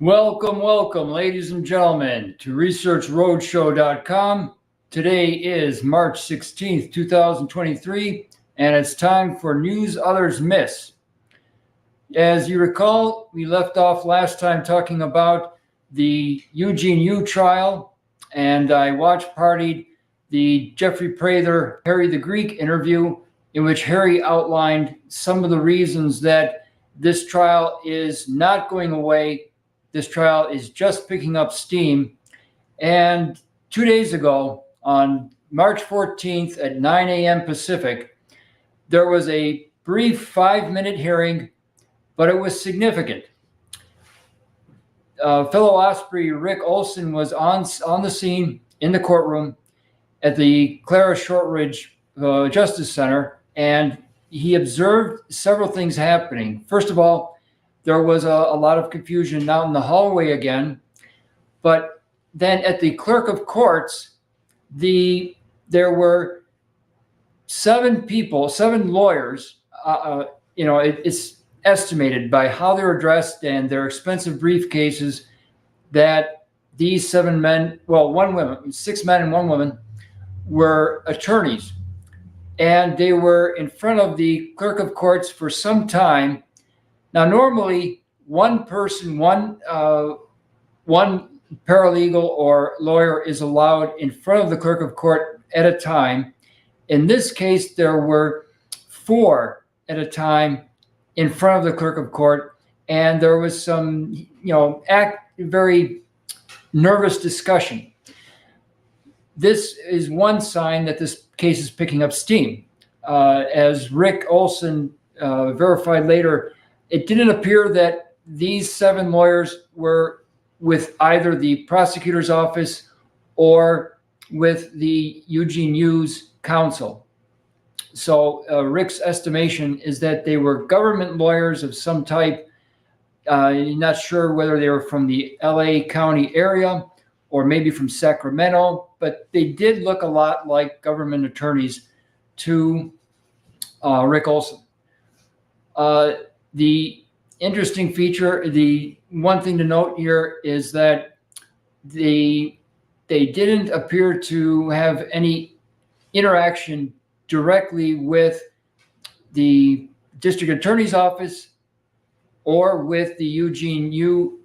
Welcome, ladies and gentlemen, to ResearchRoadshow.com. Today is March 16th, 2023, and it's time for News Others Miss. As you recall, we left off last time talking about the Eugene trial, and I watch-partied the Jeffrey Prather, Harry the Greek interview, in which Harry outlined some of the reasons that this trial is not going away. This trial is just picking up steam. And 2 days ago, on March 14th at 9 a.m. Pacific, there was a brief 5-minute hearing, but it was significant. Fellow Osprey Rick Olson was on the scene in the courtroom at the Clara Shortridge Justice Center, and he observed several things happening. First of all, there was a lot of confusion out in the hallway again, but then at the clerk of courts, there were 7 lawyers. It's estimated by how they were dressed and their expensive briefcases that these 7 men, 6 men and 1 woman, were attorneys, and they were in front of the clerk of courts for some time. Now, normally, one person, one paralegal or lawyer is allowed in front of the clerk of court at a time. In this case, there were 4 at a time in front of the clerk of court, and there was some, very nervous discussion. This is one sign that this case is picking up steam. As Rick Olson verified later, it didn't appear that these 7 lawyers were with either the prosecutor's office or with the Eugene U's counsel. So Rick's estimation is that they were government lawyers of some type. Not sure whether they were from the LA County area or maybe from Sacramento, but they did look a lot like government attorneys to Rick Olson. The interesting feature, the one thing to note here is that they didn't appear to have any interaction directly with the district attorney's office or with the Eugene U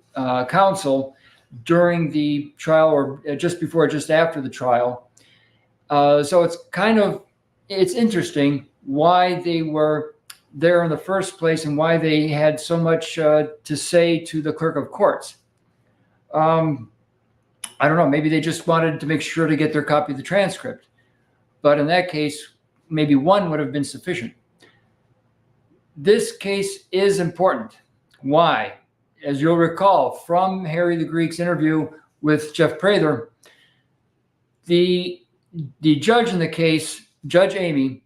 counsel during the trial, or just before, just after the trial. So it's interesting why they were there in the first place and why they had so much to say to the clerk of courts. I don't know, maybe they just wanted to make sure to get their copy of the transcript. But in that case, maybe 1 would have been sufficient. This case is important. Why? As you'll recall from Harry the Greek's interview with Jeff Prather, the judge in the case, Judge Amy,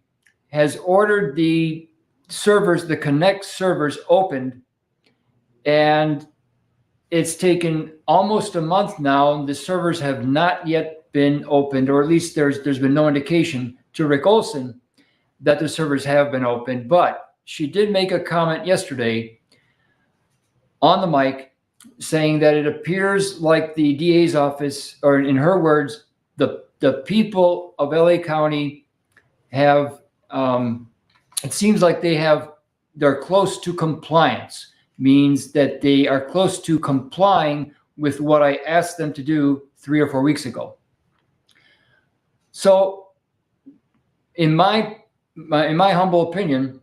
has ordered the Connect servers opened, and it's taken almost a month now. The servers have not yet been opened, or at least there's been no indication to Rick Olson that the servers have been opened. But she did make a comment yesterday on the mic saying that it appears like the DA's office, or in her words, the people of LA County have, it seems like they're close to compliance, means that they are close to complying with what I asked them to do 3 or 4 weeks ago. So in my humble opinion,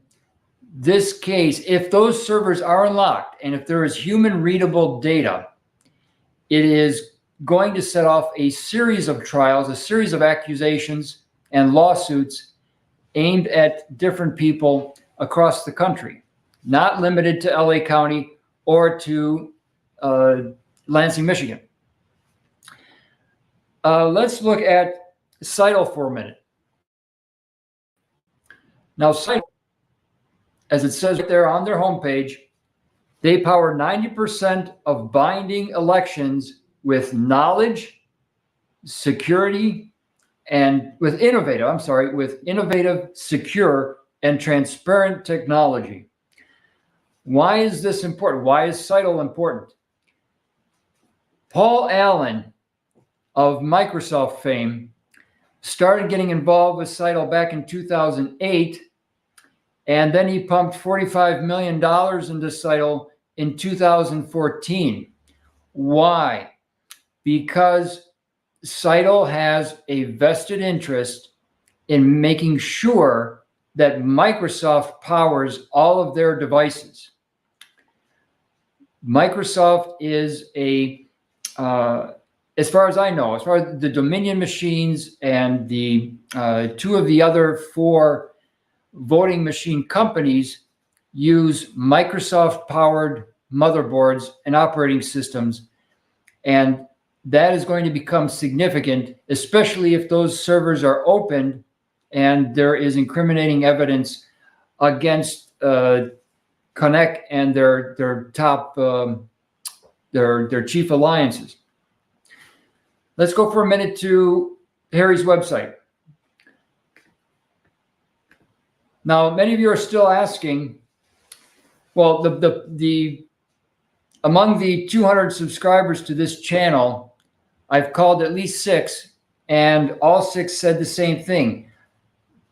this case, if those servers are unlocked and if there is human readable data, it is going to set off a series of trials, a series of accusations and lawsuits aimed at different people across the country, not limited to LA County or to Lansing, Michigan. Let's look at CITL for a minute. Now, CITL, as it says there on their homepage, they power 90% of binding elections with knowledge, security, and with innovative, secure, and transparent technology. Why is this important? Why is CITL important? Paul Allen of Microsoft fame started getting involved with Seidel back in 2008, and then he pumped $45 million into Seidel in 2014. Why? Because Seidel has a vested interest in making sure that Microsoft powers all of their devices. Microsoft is as far as I know, as far as the Dominion machines and the two of the other four voting machine companies use Microsoft-powered motherboards and operating systems, and that is going to become significant, especially if those servers are opened and there is incriminating evidence against Connect and their top their chief alliances. Let's go for a minute to Harry's website. Now, many of you are still asking, well, the among the 200 subscribers to this channel, I've called at least 6, and all 6 said the same thing.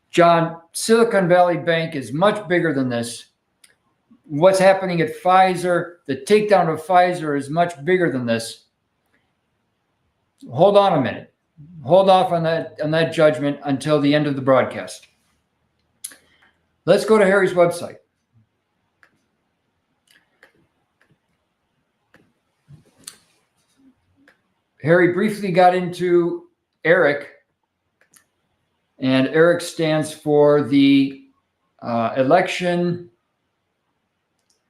John, Silicon Valley Bank is much bigger than this. What's happening at Pfizer, the takedown of Pfizer is much bigger than this. Hold on a minute. Hold off on that judgment until the end of the broadcast. Let's go to Harry's website. Harry briefly got into ERIC, and ERIC stands for the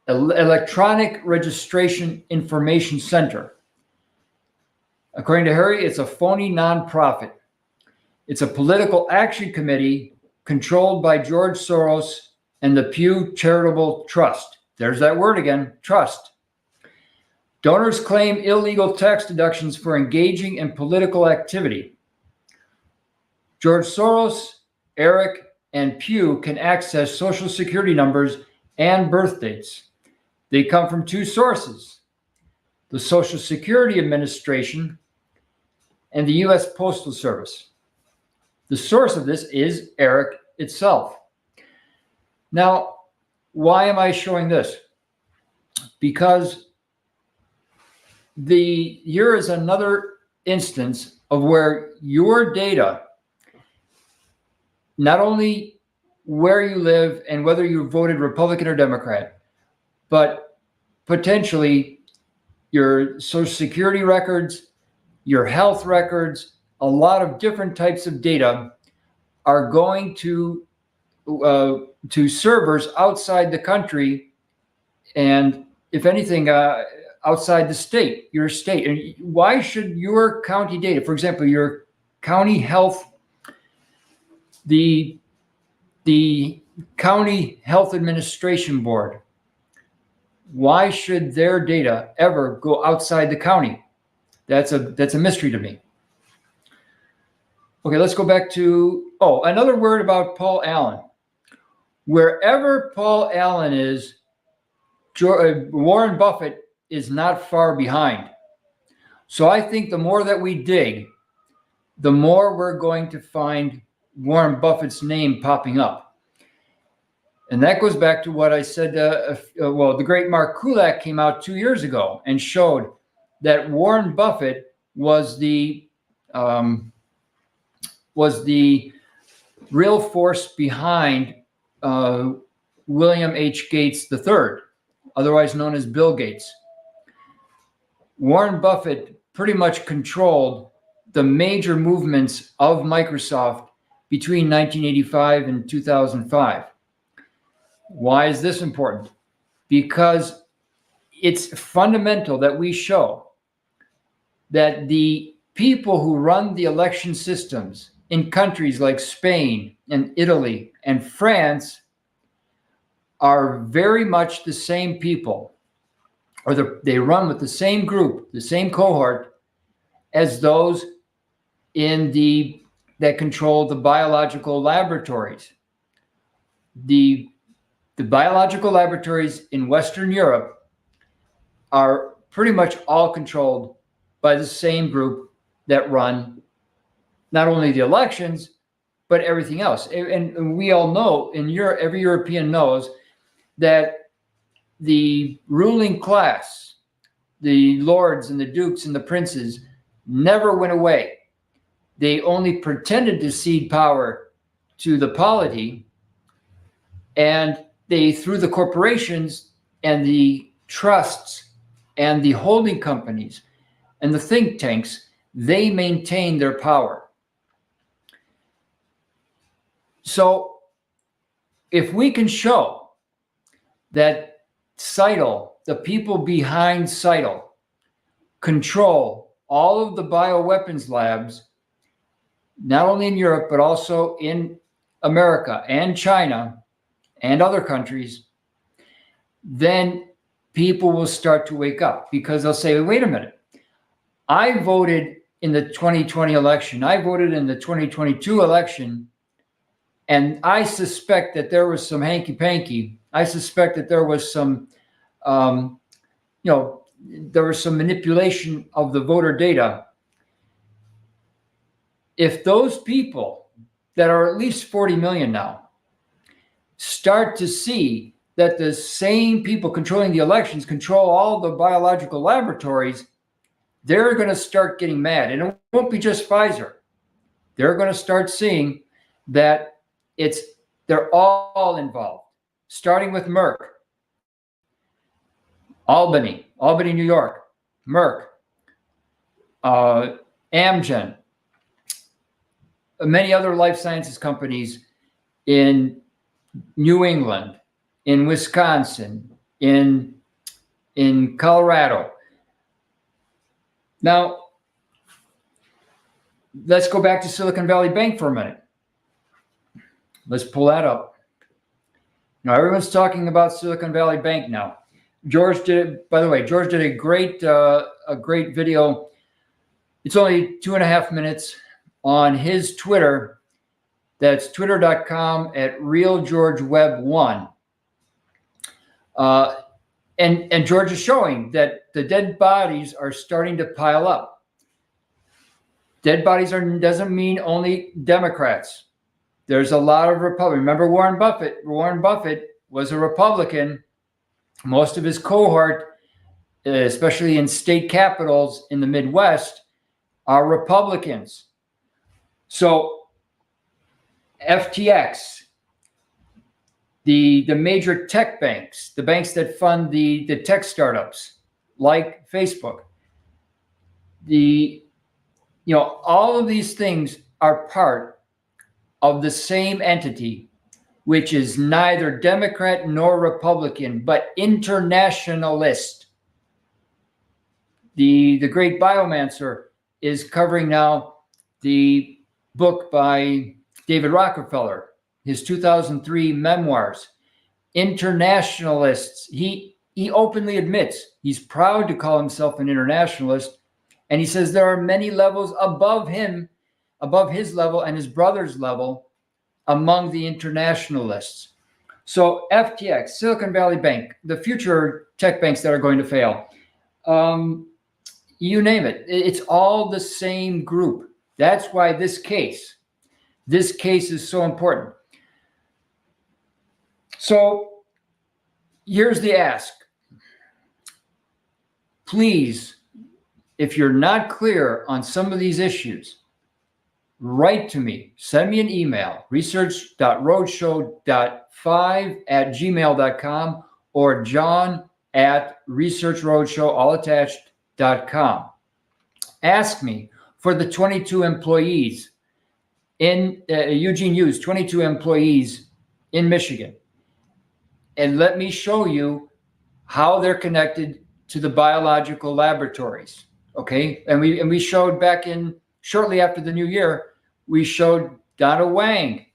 Electronic Registration Information Center. According to Harry, it's a phony nonprofit. It's a political action committee controlled by George Soros and the Pew Charitable Trust. There's that word again, trust. Donors claim illegal tax deductions for engaging in political activity. George Soros, ERIC, and Pew can access Social Security numbers and birth dates. They come from 2 sources: the Social Security Administration and the U.S. Postal Service. The source of this is ERIC itself. Now, why am I showing this? Because here is another instance of where your data, not only where you live and whether you voted Republican or Democrat, but potentially your Social Security records, your health records, a lot of different types of data are going to servers outside the country, and if anything, outside the state, your state. And why should your county data, for example, your county health, the County Health Administration Board, why should their data ever go outside the county? That's a mystery to me. Okay, let's go back to, another word about Paul Allen. Wherever Paul Allen is, Warren Buffett is not far behind. So I think the more that we dig, the more we're going to find Warren Buffett's name popping up. And that goes back to what I said, the great Mark Kulak came out 2 years ago and showed that Warren Buffett was the real force behind William H. Gates III, otherwise known as Bill Gates. Warren Buffett pretty much controlled the major movements of Microsoft between 1985 and 2005. Why is this important? Because it's fundamental that we show that the people who run the election systems in countries like Spain and Italy and France are very much the same people, or they run with the same group, the same cohort as those that control the biological laboratories. The biological laboratories in Western Europe are pretty much all controlled by the same group that run not only the elections, but everything else. And we all know, every European knows that the ruling class, the lords and the dukes and the princes, never went away. They only pretended to cede power to the polity, and they, through the corporations and the trusts and the holding companies and the think tanks, they maintain their power. So if we can show that Seidel, the people behind Seidel, control all of the bioweapons labs, not only in Europe, but also in America and China and other countries, then people will start to wake up, because they'll say, wait a minute, I voted in the 2020 election, I voted in the 2022 election, and I suspect that there was some hanky-panky. I suspect that there was some, there was some manipulation of the voter data. If those people that are at least 40 million now start to see that the same people controlling the elections control all the biological laboratories, they're going to start getting mad. And it won't be just Pfizer. They're going to start seeing that they're all involved, starting with Merck, Albany, New York, Merck, Amgen, many other life sciences companies in New England, in Wisconsin, in Colorado. Now, let's go back to Silicon Valley Bank for a minute. Let's pull that up. Now, everyone's talking about Silicon Valley Bank now. George did a great video. It's only 2.5 minutes on his Twitter. That's twitter.com/RealGeorgeWeb1. And George is showing that the dead bodies are starting to pile up. Dead bodies doesn't mean only Democrats. There's a lot of Republicans. Remember Warren Buffett? Warren Buffett was a Republican. Most of his cohort, especially in state capitals in the Midwest, are Republicans. So FTX, the major tech banks, the banks that fund the tech startups like Facebook, all of these things are part of the same entity, which is neither Democrat nor Republican, but internationalist. The great biomancer is covering now the book by David Rockefeller, his 2003 memoirs. Internationalists, he openly admits he's proud to call himself an internationalist, and he says there are many levels above him, above his level and his brother's level, among the internationalists. So FTX, Silicon Valley Bank, the future tech banks that are going to fail, you name it, it's all the same group. That's why this case is so important. So here's the ask. Please, if you're not clear on some of these issues, write to me. Send me an email, research.roadshow5@gmail.com or john@researchroadshow.com. Ask me for the 22 employees in Eugene used 22 employees in Michigan. And let me show you how they're connected to the biological laboratories. Okay. And we showed back in shortly after the new year, we showed Donna Wang,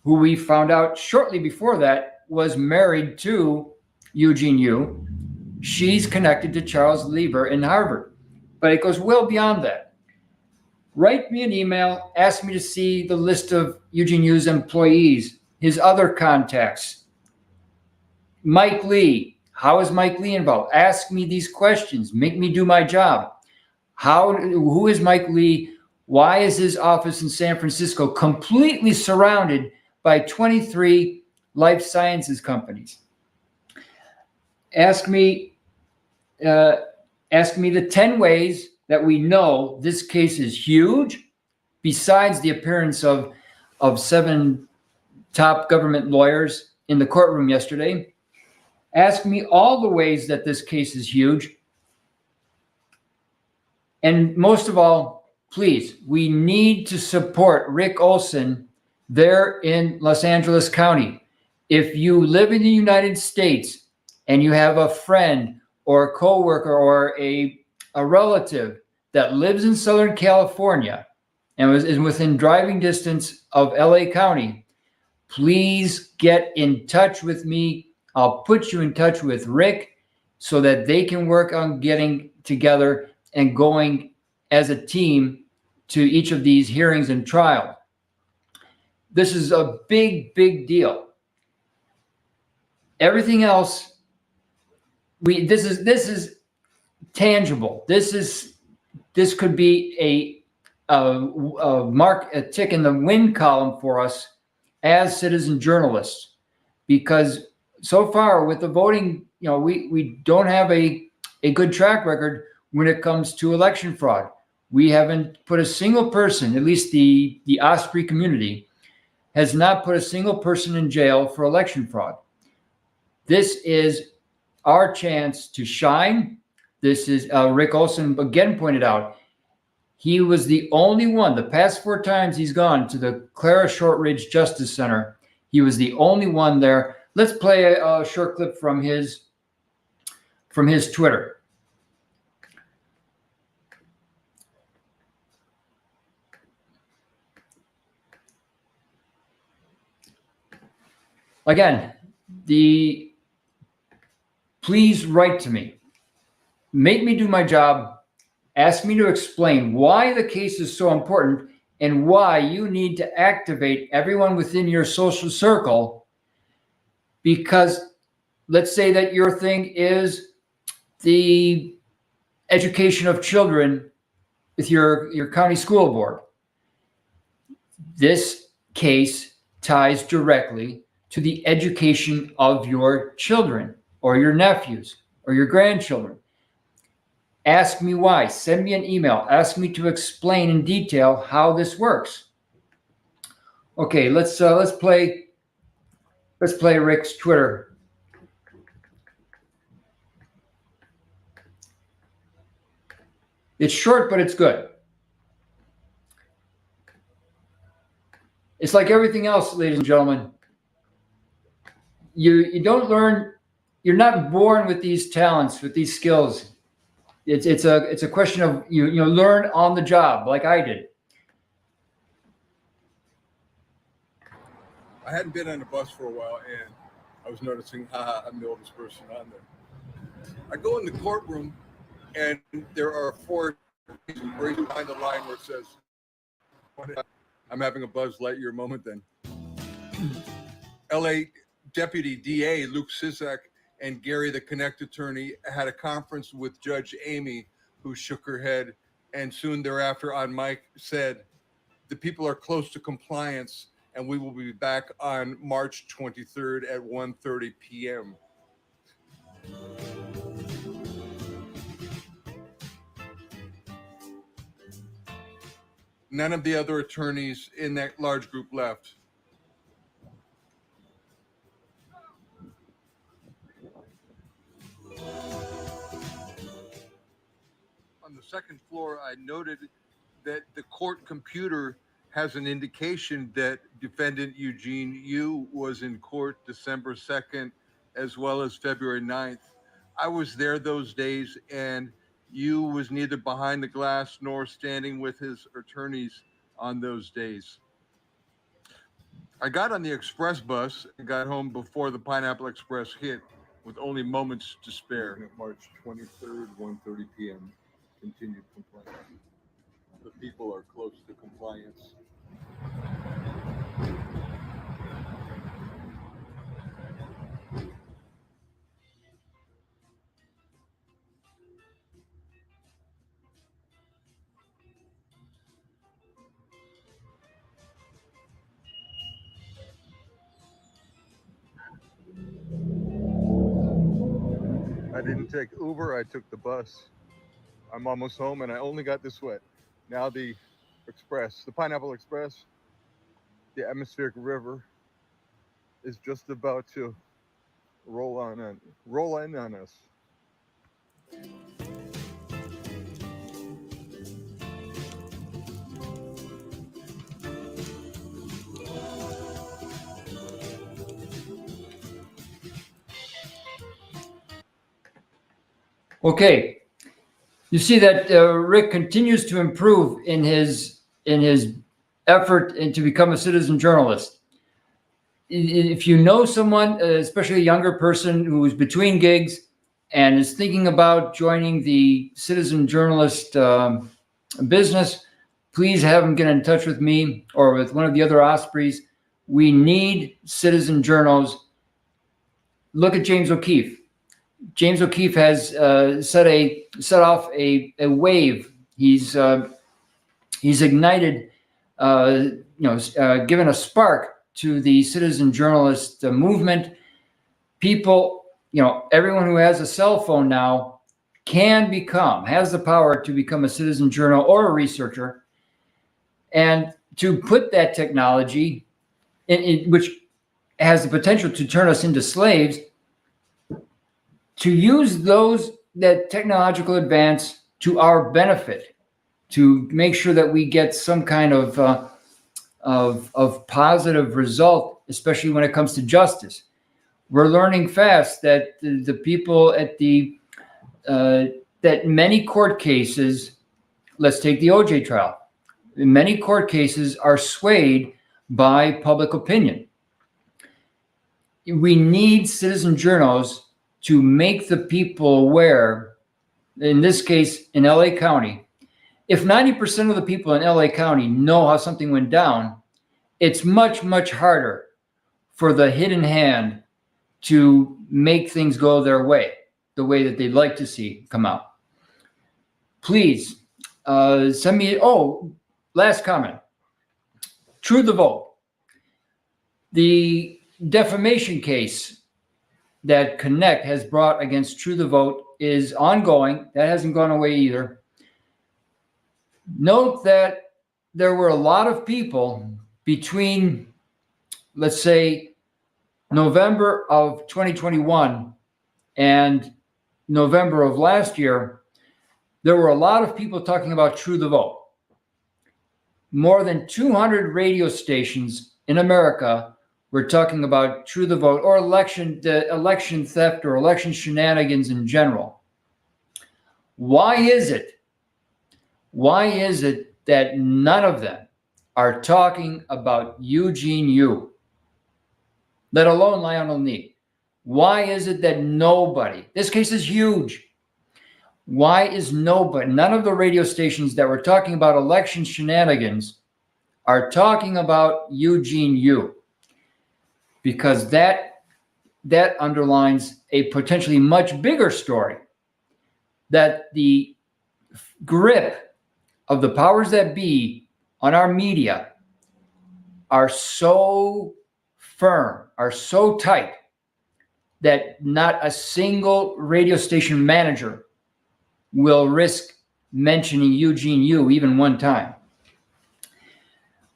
who we found out shortly before that was married to Eugene Yu. She's connected to Charles Lieber in Harvard, but it goes well beyond that. Write me an email, ask me to see the list of Eugene Yu's employees, his other contacts. Mike Lee, how is Mike Lee involved? Ask me these questions, make me do my job. Who is Mike Lee? Why is his office in San Francisco completely surrounded by 23 life sciences companies? Ask me the 10 ways that we know this case is huge, besides the appearance of 7 top government lawyers in the courtroom yesterday. Ask me all the ways that this case is huge. And most of all, please, we need to support Rick Olson there in Los Angeles County. If you live in the United States and you have a friend or a coworker or a relative that lives in Southern California and is within driving distance of LA County, please get in touch with me. I'll put you in touch with Rick so that they can work on getting together and going as a team to each of these hearings and trial. This is a big, big deal. Everything else, this is tangible. This could be a tick in the win column for us as citizen journalists, because so far with the voting, we don't have a good track record when it comes to election fraud. We haven't put a single person, at least the Osprey community, has not put a single person in jail for election fraud. This is our chance to shine. This is Rick Olson again pointed out. He was the only one, the past 4 times he's gone to the Clara Shortridge Justice Center, he was the only one there. Let's play a short clip from his Twitter. Again, please write to me. Make me do my job. Ask me to explain why the case is so important and why you need to activate everyone within your social circle. Because let's say that your thing is the education of children with your county school board. This case ties directly to the education of your children or your nephews or your grandchildren. Ask me why. Send me an email. Ask me to explain in detail how this works. Okay, let's play Rick's Twitter. It's short, but it's good. It's like everything else, ladies and gentlemen. You don't learn. You're not born with these talents, with these skills. It's a question of you learn on the job, like I did. I hadn't been on the bus for a while, and I was noticing, I'm the oldest person on there. I go in the courtroom, and there are 4 right behind the line where it says, I'm having a Buzz Lightyear moment then. LA Deputy DA Luke Sisak and Gary, the Connect attorney, had a conference with Judge Amy, who shook her head, and soon thereafter on mic said, the people are close to compliance, and we will be back on March 23rd at 1:30 p.m. None of the other attorneys in that large group left. On the second floor, I noted that the court computer has an indication that defendant Eugene Yu was in court December 2nd as well as February 9th. I was there those days, and Yu was neither behind the glass nor standing with his attorneys on those days. I got on the express bus and got home before the Pineapple Express hit, with only moments to spare. March 23rd, 1:30 p.m. Continued compliance. The people are close to compliance. I didn't take Uber, I took the bus. I'm almost home and I only got the sweat. Now the express, the Pineapple Express, the atmospheric river is just about to roll in on us. Okay, you see that Rick continues to improve in his effort to become a citizen journalist. If you know someone, especially a younger person who is between gigs and is thinking about joining the citizen journalist business, please have them get in touch with me or with one of the other Ospreys. We need citizen journals. Look at James O'Keefe. James O'Keefe has set off a wave. He's ignited, given a spark to the citizen journalist movement. People, everyone who has a cell phone now has the power to become a citizen journal or a researcher, and to put that technology, which has the potential to turn us into slaves, to use that technological advance to our benefit, to make sure that we get some kind of positive result, especially when it comes to justice. We're learning fast that the people at that many court cases, let's take the OJ trial, many court cases are swayed by public opinion. We need citizen journals to make the people aware, in this case, in LA County. If 90% of the people in LA County know how something went down, it's much, much harder for the hidden hand to make things go their way, the way that they'd like to see come out. Please send me, last comment. True the vote. The defamation case that Connect has brought against True the Vote is ongoing. That hasn't gone away either. Note that there were a lot of people between, let's say, November of 2021 and November of last year. There were a lot of people talking about True the Vote. More than 200 radio stations in America were talking about True the Vote or election theft or election shenanigans in general. Why is it that none of them are talking about Eugene Yu, let alone Lionel Nee? Why is it that nobody, this case is huge, why is none of the radio stations that were talking about election shenanigans are talking about Eugene Yu? Because that underlines a potentially much bigger story, that the grip of the powers that be on our media are so firm, are so tight, that not a single radio station manager will risk mentioning Eugene Yu even one time.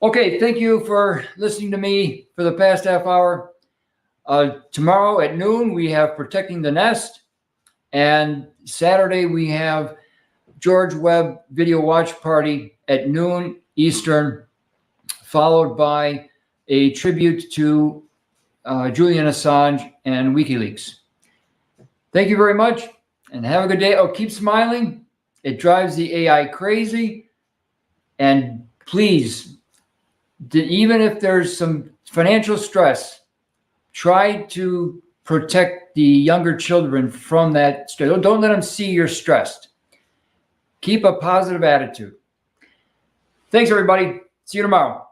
Okay, thank you for listening to me for the past half hour. Tomorrow at noon, we have Protecting the Nest. And Saturday, we have George Webb Video Watch Party at noon Eastern, followed by a tribute to Julian Assange and WikiLeaks. Thank you very much, and have a good day. Keep smiling. It drives the AI crazy. And please, even if there's some financial stress, try to protect the younger children from that stress. Don't let them see you're stressed. Keep a positive attitude. Thanks, everybody. See you tomorrow.